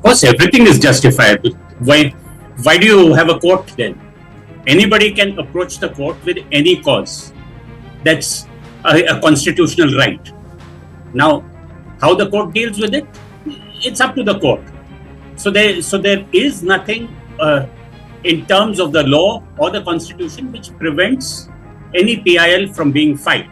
Of course, everything is justifiable. Why do you have a court then? Anybody can approach the court with any cause. That's a constitutional right. Now, how the court deals with it, it's up to the court. So there is nothing in terms of the law or the constitution which prevents any PIL from being filed.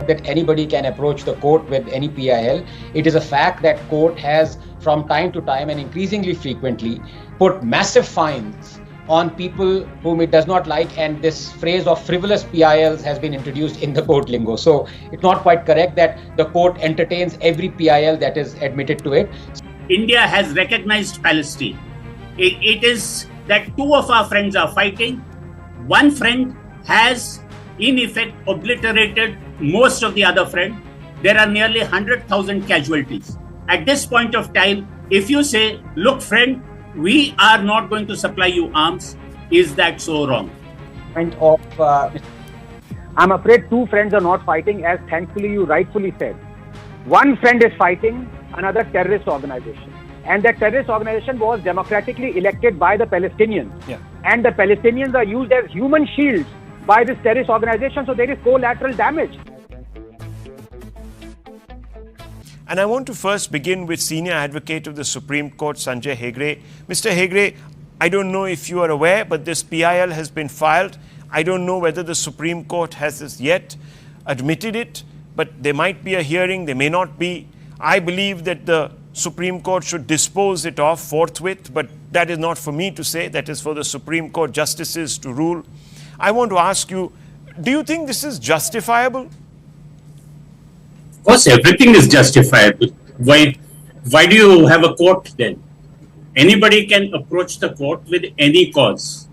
That anybody can approach the court with any PIL. It is a fact that court has from time to time and increasingly frequently put massive fines on people whom it does not like, and this phrase of frivolous PILs has been introduced in the court lingo. So it's not quite correct that the court entertains every PIL that is admitted to it. India has recognized Palestine. It is that two of our friends are fighting. One friend has in effect obliterated most of the other friend. There are nearly 100,000 casualties. At this point of time, if you say, look friend, we are not going to supply you arms, is that so wrong? I'm afraid two friends are not fighting, as thankfully you rightfully said. One friend is fighting another terrorist organization. And that terrorist organization was democratically elected by the Palestinians. Yeah. And the Palestinians are used as human shields by this terrorist organization, so there is collateral damage. And I want to first begin with Senior Advocate of the Supreme Court, Sanjay Hagde. Mr. Hagde, I don't know if you are aware, but this PIL has been filed. I don't know whether the Supreme Court has as yet admitted it, but there might be a hearing, there may not be. I believe that the Supreme Court should dispose it off forthwith, but that is not for me to say. That is for the Supreme Court justices to rule. I want to ask you, do you think this is justifiable? Of course, everything is justifiable. Why do you have a court then? Anybody can approach the court with any cause.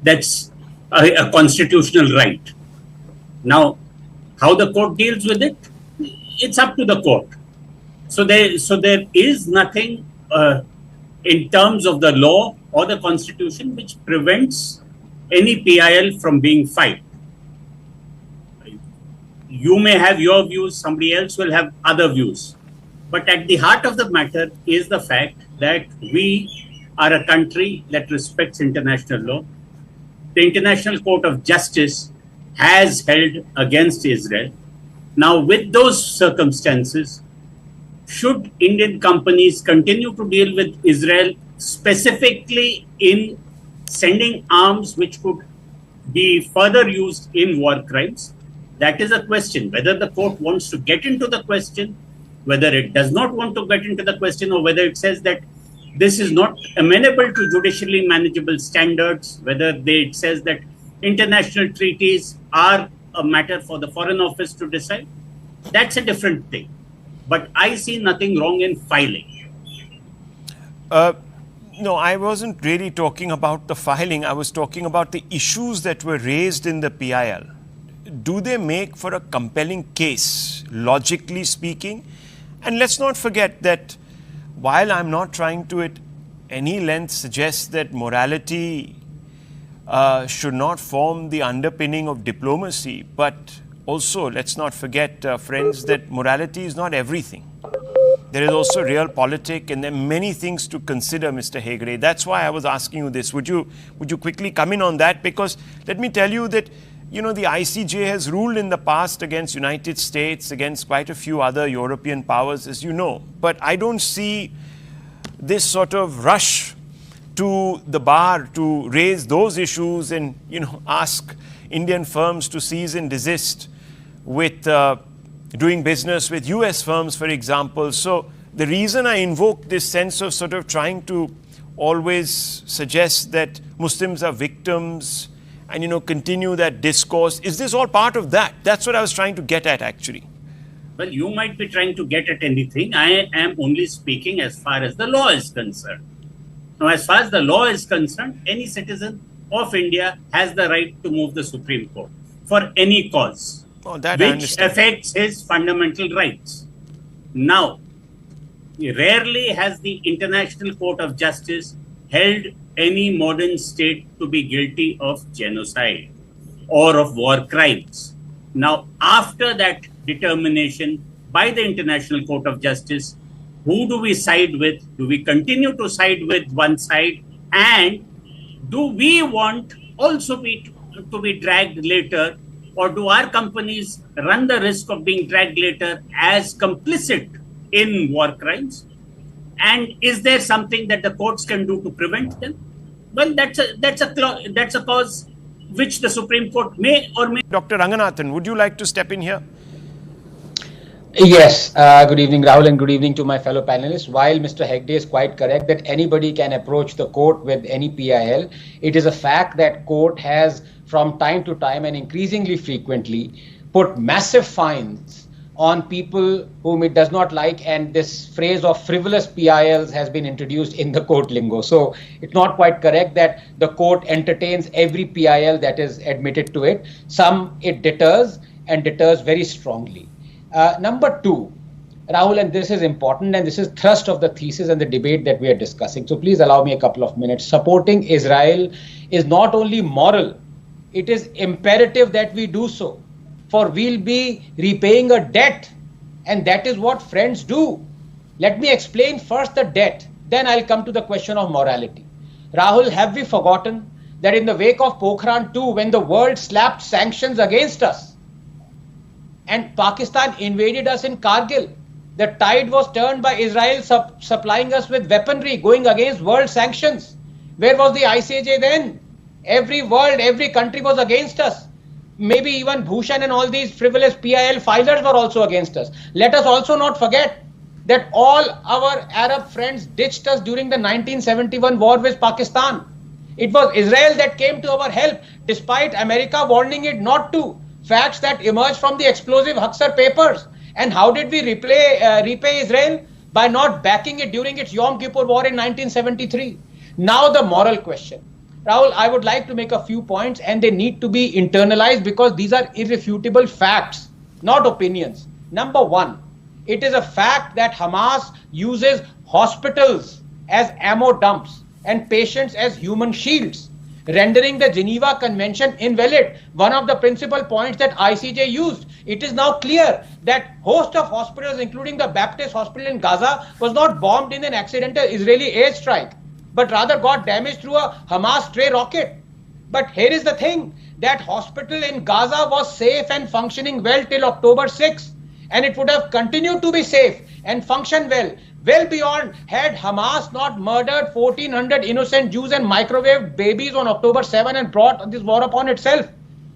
That's a constitutional right. Now, how the court deals with it, it's up to the court. So there is nothing in terms of the law or the constitution which prevents any PIL from being filed. You may have your views, somebody else will have other views. But at the heart of the matter is the fact that we are a country that respects international law. The International Court of Justice has held against Israel. Now, with those circumstances, should Indian companies continue to deal with Israel specifically in sending arms which could be further used in war crimes? That is a question. Whether the court wants to get into the question, whether it does not want to get into the question, or whether it says that this is not amenable to judicially manageable standards, whether it says that international treaties are a matter for the Foreign Office to decide, that's a different thing. But I see nothing wrong in filing. No, I wasn't really talking about the filing. I was talking about the issues that were raised in the PIL. Do they make for a compelling case, logically speaking? And let's not forget that while I'm not trying to at any length suggest that morality should not form the underpinning of diplomacy, but also let's not forget, friends, that morality is not everything. There is also realpolitik, and there are many things to consider, Mr. Hagde. That's why I was asking you this. Would you quickly come in on that? Because let me tell you that, you know, the ICJ has ruled in the past against United States, against quite a few other European powers, as you know. But I don't see this sort of rush to the bar to raise those issues and, you know, ask Indian firms to cease and desist with doing business with US firms, for example. So the reason I invoke this sense of sort of trying to always suggest that Muslims are victims and, you know, continue that discourse, is this all part of that? That's what I was trying to get at, actually. Well, you might be trying to get at anything. I am only speaking as far as the law is concerned. Now, as far as the law is concerned, any citizen of India has the right to move the Supreme Court for any cause, which affects his fundamental rights. Now, rarely has the International Court of Justice held any modern state to be guilty of genocide or of war crimes. Now, after that determination by the International Court of Justice, who do we side with? Do we continue to side with one side? And do we want also to be dragged later, or do our companies run the risk of being dragged later as complicit in war crimes? And is there something that the courts can do to prevent them? Well, that's a cause which the Supreme Court may or may. Dr. Ranganathan, would you like to step in here? Yes, good evening, Rahul, and good evening to my fellow panelists. While Mr. Hegde is quite correct that anybody can approach the court with any PIL, it is a fact that court has from time to time and increasingly frequently put massive fines on people whom it does not like, and this phrase of frivolous PILs has been introduced in the court lingo. So it's not quite correct that the court entertains every PIL that is admitted to it. Some it deters, and deters very strongly. Number two, Rahul, and this is important, and this is thrust of the thesis and the debate that we are discussing. So please allow me a couple of minutes. Supporting Israel is not only moral, it is imperative that we do so. For we'll be repaying a debt, and that is what friends do. Let me explain first the debt, then I'll come to the question of morality. Rahul, have we forgotten that in the wake of Pokhran II, when the world slapped sanctions against us, and Pakistan invaded us in Kargil, the tide was turned by Israel supplying us with weaponry, going against world sanctions. Where was the ICJ then? Every country was against us. Maybe even Bhushan and all these frivolous PIL filers were also against us. Let us also not forget that all our Arab friends ditched us during the 1971 war with Pakistan. It was Israel that came to our help, despite America warning it not to. Facts that emerged from the explosive Haksar papers. And how did we repay Israel? By not backing it during its Yom Kippur War in 1973. Now the moral question. Rahul, I would like to make a few points, and they need to be internalized because these are irrefutable facts, not opinions. Number one, it is a fact that Hamas uses hospitals as ammo dumps and patients as human shields, rendering the Geneva Convention invalid, one of the principal points that ICJ used. It is now clear that host of hospitals, including the Baptist Hospital in Gaza, was not bombed in an accidental Israeli airstrike, but rather got damaged through a Hamas stray rocket. But here is the thing, that hospital in Gaza was safe and functioning well till October 6, and it would have continued to be safe and function well beyond had Hamas not murdered 1,400 innocent Jews and microwaved babies on October 7 and brought this war upon itself.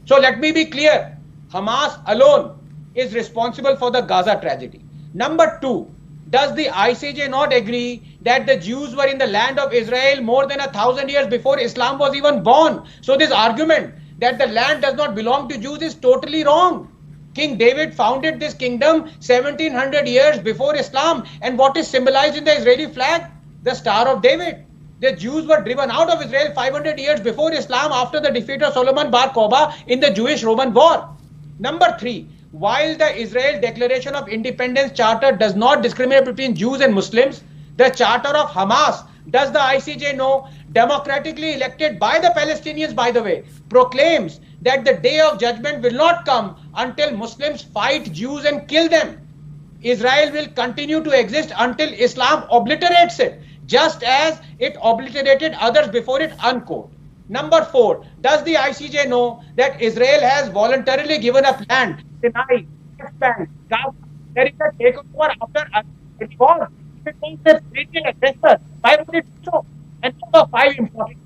So let me be clear, Hamas alone is responsible for the Gaza tragedy. Number two, does the ICJ not agree that the Jews were in the land of Israel more than 1,000 years before Islam was even born? So this argument that the land does not belong to Jews is totally wrong. King David founded this kingdom 1700 years before Islam, and what is symbolized in the Israeli flag? The Star of David. The Jews were driven out of Israel 500 years before Islam after the defeat of Solomon Bar Kokhba in the Jewish-Roman War. Number three, while the Israel Declaration of Independence Charter does not discriminate between Jews and Muslims, the Charter of Hamas, does the ICJ know, democratically elected by the Palestinians, by the way, proclaims that the day of judgment will not come until Muslims fight Jews and kill them. Israel will continue to exist until Islam obliterates it, just as it obliterated others before it, unquote. Number four, does the ICJ know that Israel has voluntarily given up land, denied, expand, Gaza? There is a takeover after a war. If it was a Palestinian aggressor, why would it do so? And number five, important,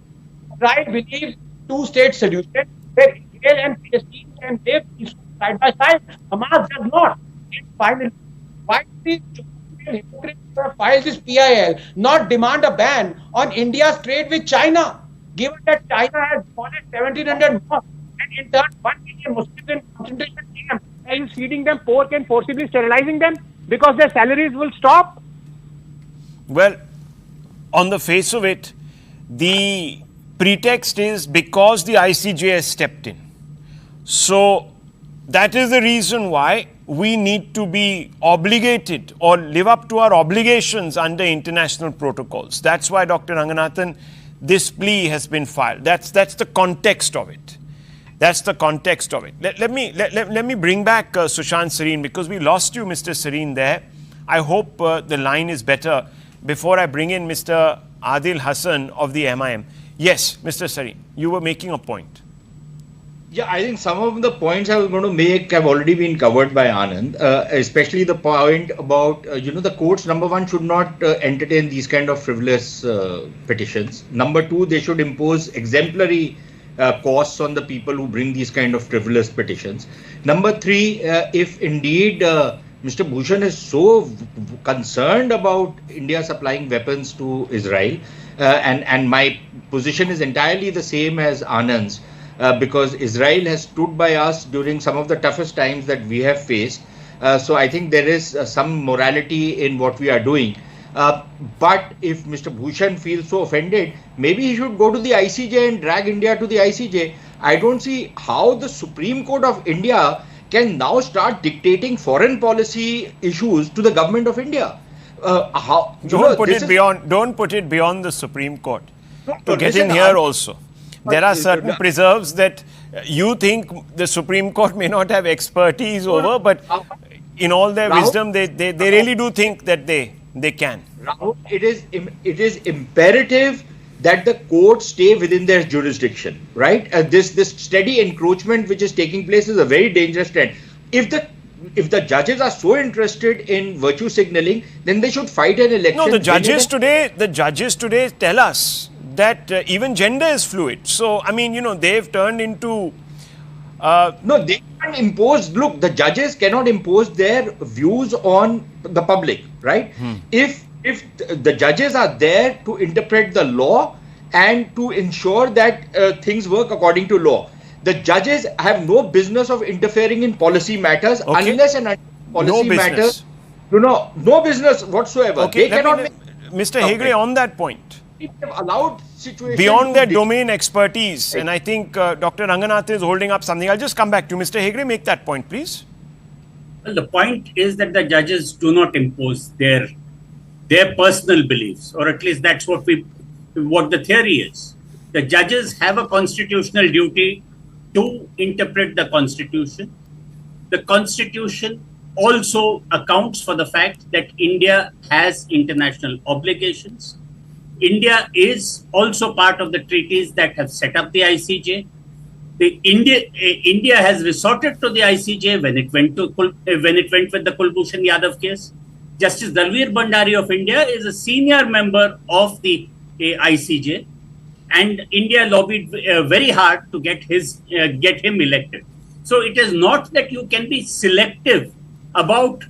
Israel believes two-state solution where Israel and Palestine can live side by side. Hamas does not. And finally, why do the hypocrites who have filed this PIL not demand a ban on India's trade with China, given that China has demolished 1,700 mosques and interned 1 million Muslims in concentration camps and feeding them pork and forcibly sterilizing them because their salaries will stop? Well, on the face of it, the pretext is because the ICJ has stepped in. So that is the reason why we need to be obligated or live up to our obligations under international protocols. That's why, Dr. Ranganathan, this plea has been filed. That's the context of it. That's the context of it. Let me bring back Sushant Sareen, because we lost you, Mr. Sareen, there. I hope the line is better before I bring in Mr. Adil Hassan of the MIM. Yes, Mr. Sari, you were making a point. Yeah, I think some of the points I was going to make have already been covered by Anand, especially the point about, the courts, number one, should not entertain these kind of frivolous petitions. Number two, they should impose exemplary costs on the people who bring these kind of frivolous petitions. Number three, if indeed Mr. Bhushan is so concerned about India supplying weapons to Israel, and my position is entirely the same as Anand's, because Israel has stood by us during some of the toughest times that we have faced. So I think there is some morality in what we are doing. But if Mr. Bhushan feels so offended, maybe he should go to the ICJ and drag India to the ICJ. I don't see how the Supreme Court of India can now start dictating foreign policy issues to the government of India. Don't put it beyond the Supreme Court. To get in here also. There are certain preserves that you think the Supreme Court may not have expertise over, but in all their wisdom, they really do think that they can. Rahul, it is imperative that the courts stay within their jurisdiction, right? This steady encroachment which is taking place is a very dangerous trend. If the judges are so interested in virtue signaling, then they should fight an election. No, the judges today tell us that even gender is fluid. So, I mean, they've turned into... No, they can't impose... Look, the judges cannot impose their views on the public, right? If the judges are there to interpret the law and to ensure that things work according to law, the judges have no business of interfering in policy matters unless and policy matters... No business whatsoever. Okay, they cannot Mr. Hegde, on that point, allowed situations beyond their domain expertise, and I think Dr. Ranganathan is holding up something. I'll just come back to you. Mr. Hegde, make that point, please. Well, the point is that the judges do not impose their personal beliefs, or at least that's what the theory is. The judges have a constitutional duty to interpret the Constitution. The Constitution also accounts for the fact that India has international obligations. India is also part of the treaties that have set up the ICJ. India has resorted to the ICJ when it went with the Kulbhushan Yadav case. Justice Dalveer Bhandari of India is a senior member of the ICJ, and India lobbied very hard to get him elected. So it is not that you can be selective about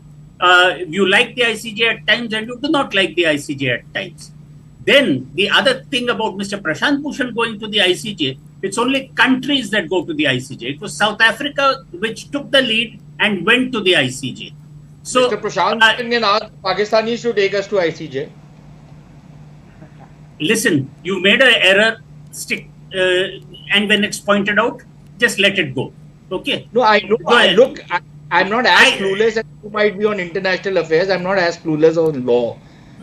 you like the ICJ at times and you do not like the ICJ at times. Then the other thing about Mr. Prashant Bhushan going to the ICJ, it's only countries that go to the ICJ. It was South Africa which took the lead and went to the ICJ. So, Mr. Prashant can ask Pakistanis to take us to ICJ. Listen, you made an error, and when it's pointed out, just let it go. Okay? No, I know. I'm not as clueless as you might be on international affairs. I'm not as clueless on law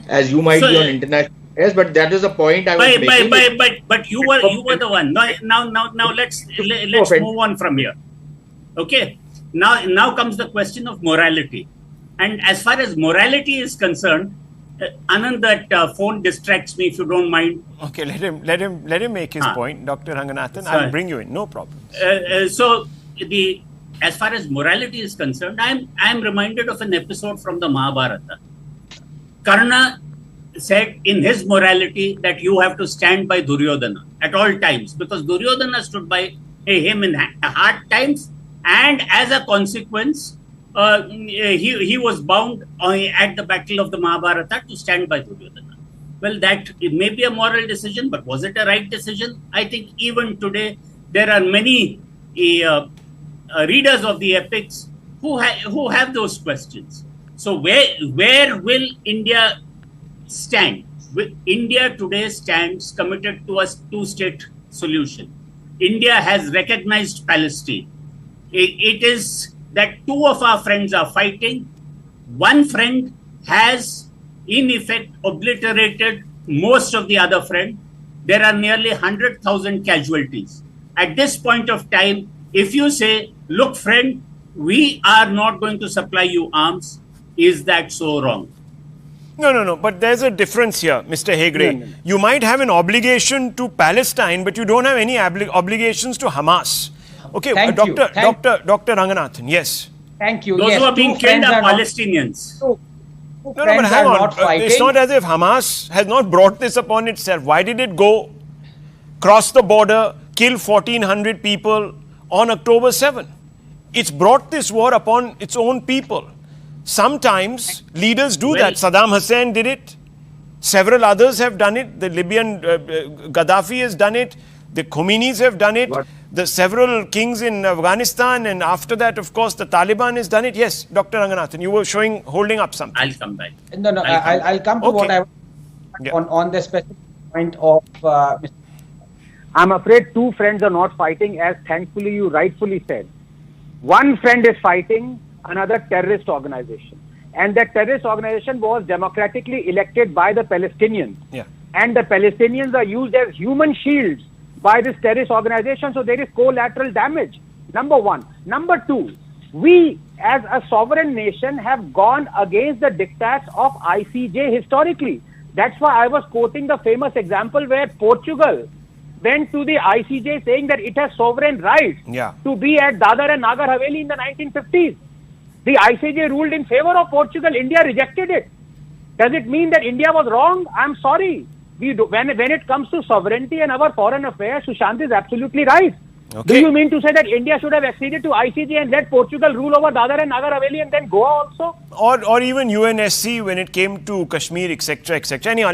as you might be on international affairs. But that is the point I was making. But you were the one. Now let's move on from here. Okay. Now comes the question of morality. And as far as morality is concerned, Anand, that phone distracts me, if you don't mind. Okay, let him make his point, Dr. Ranganathan. I'll bring you in, no problem. As far as morality is concerned, I'm reminded of an episode from the Mahabharata. Karna said in his morality that you have to stand by Duryodhana at all times, because Duryodhana stood by him in hard times, and as a consequence, he was bound at the battle of the Mahabharata to stand by Duryodhana. Well, it may be a moral decision, but was it a right decision? I think even today there are many readers of the epics who have those questions. So where will India stand? India today stands committed to a two-state solution. India has recognized Palestine. It is that two of our friends are fighting. One friend has, in effect, obliterated most of the other friend. There are nearly 100,000 casualties. At this point of time, if you say, look, friend, we are not going to supply you arms, is that so wrong? No. But there's a difference here, Mr. Hegde. No. You might have an obligation to Palestine, but you don't have any obligations to Hamas. Okay, Thank you. Dr. Ranganathan, yes. Thank you. Those Yes, who are being two killed friends are not- Palestinians. two No, but friends hang are on. not fighting. It's not as if Hamas has not brought this upon itself. Why did it go cross the border, kill 1,400 people on October 7? It's brought this war upon its own people. Sometimes leaders do that. Saddam Hussein did it. Several others have done it. The Libyan Gaddafi has done it. The Khomeinis have done it. The several kings in Afghanistan, and after that, of course, the Taliban has done it. Yes, Dr. Ranganathan, you were holding up something. I'll come back. No. I'll come to Okay. what I Yeah. on the specific point of Mr. I'm afraid two friends are not fighting, as thankfully you rightfully said. One friend is fighting another terrorist organization. And that terrorist organization was democratically elected by the Palestinians. Yeah. And the Palestinians are used as human shields by this terrorist organization. So there is collateral damage. Number one. Number two, we as a sovereign nation have gone against the diktats of ICJ historically. That's why I was quoting the famous example where Portugal went to the ICJ saying that it has sovereign rights Yeah. to be at Dadar and Nagar Haveli in the 1950s. The ICJ ruled in favor of Portugal. India rejected it. Does it mean that India was wrong? I'm sorry. When it comes to sovereignty and our foreign affairs, Sushant is absolutely right. Okay. Do you mean to say that India should have acceded to ICJ and let Portugal rule over Dadar and Nagar Haveli and then Goa also? Or even UNSC when it came to Kashmir, etc., etc. Anyhow.